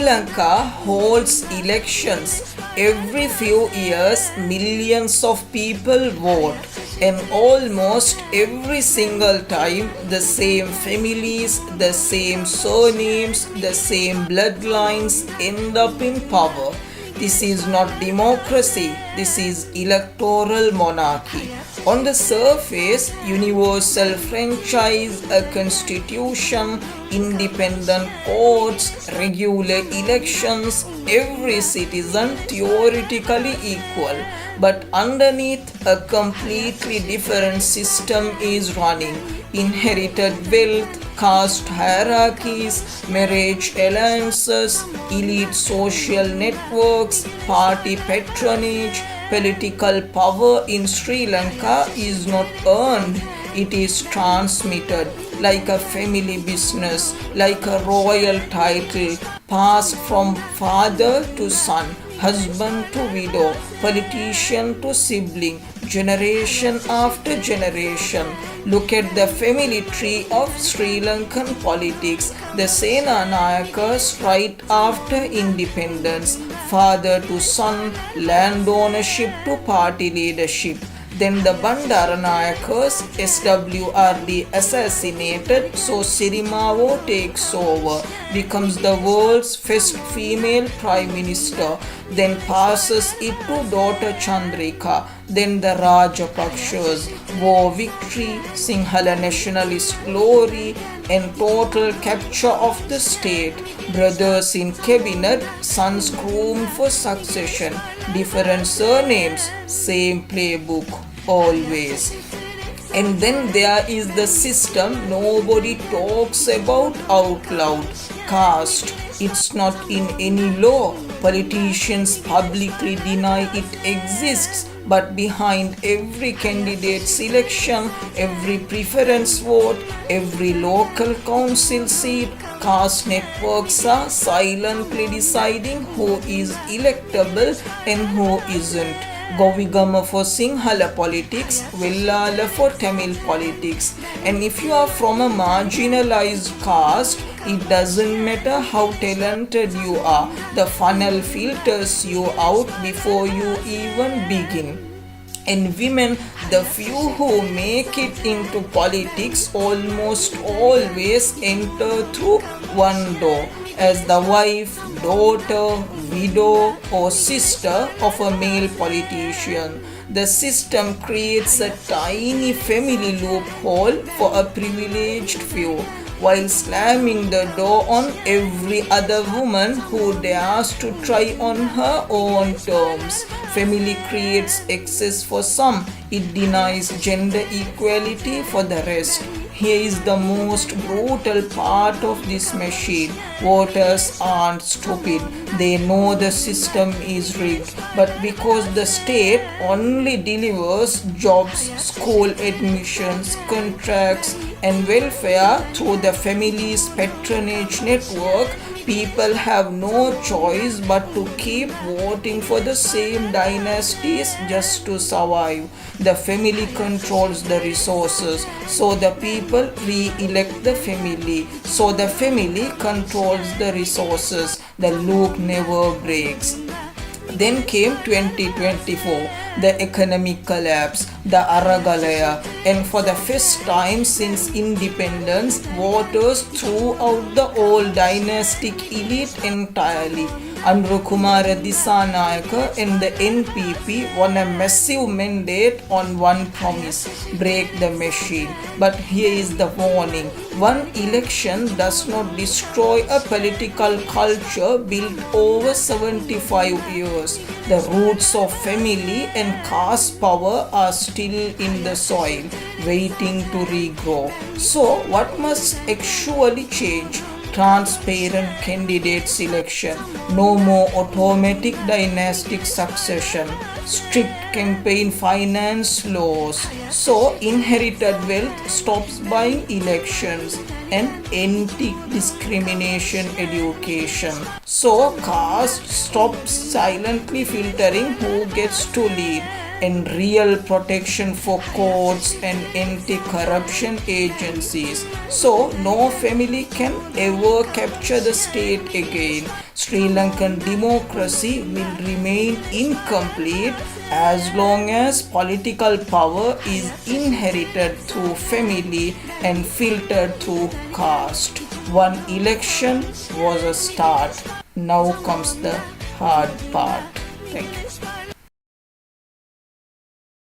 Lanka holds elections every few years. Millions of people vote, and almost every single time the same families, the same surnames, the same bloodlines end up in power. This is not democracy, this is electoral monarchy. On the surface, universal franchise, a constitution, independent courts, regular elections, every citizen theoretically equal. But underneath, a completely different system is running. Inherited wealth, caste hierarchies, marriage alliances, elite social networks, party patronage. Political power in Sri Lanka is not earned, it is transmitted like a family business, like a royal title, passed from father to son, husband to widow, politician to sibling, generation after generation. Look at the family tree of Sri Lankan politics. The Sena Nayakas right after independence, father to son, land ownership to party leadership. Then the Bandaranayakas, SWRD assassinated, so Sirimavo takes over, becomes the world's first female prime minister, then passes it to daughter Chandrika, then the Rajapakshas, war victory, Sinhala nationalist glory, and total capture of the state, brothers in cabinet, sons groomed for succession, different surnames, same playbook, always. And then there is the system nobody talks about out loud, caste. It's not in any law. Politicians publicly deny it exists. But behind every candidate selection, every preference vote, every local council seat, caste networks are silently deciding who is electable and who isn't. Govigama for Sinhala politics, Vellala for Tamil politics. And if you are from a marginalized caste, it doesn't matter how talented you are, the funnel filters you out before you even begin. And women, the few who make it into politics, almost always enter through one door as the wife, daughter, widow, or sister of a male politician. The system creates a tiny family loophole for a privileged few, while slamming the door on every other woman who dares to try on her own terms. Family creates access for some, it denies gender equality for the rest. Here is the most brutal part of this machine. Voters aren't stupid. They know the system is rigged. But because the state only delivers jobs, school admissions, contracts, and welfare through the family's patronage network, people have no choice but to keep voting for the same dynasties just to survive. The family controls the resources, so the people re-elect the family. So the family controls the resources. The loop never breaks. Then came 2024, the economic collapse, the Aragalaya, and for the first time since independence, voters threw out the old dynastic elite entirely. Kumara Disanayaka and the NPP won a massive mandate on one promise: break the machine. But here is the warning: one election does not destroy a political culture built over 75 years. The roots of family and caste power are still in the soil, waiting to regrow. So, what must actually change? Transparent candidate selection, no more automatic dynastic succession, strict campaign finance laws, so inherited wealth stops buying elections, and anti-discrimination education, so caste stops silently filtering who gets to lead, and real protection for courts and anti-corruption agencies. So no family can ever capture the state again. Sri Lankan democracy will remain incomplete as long as political power is inherited through family and filtered through caste. One election was a start. Now comes the hard part. Thank you.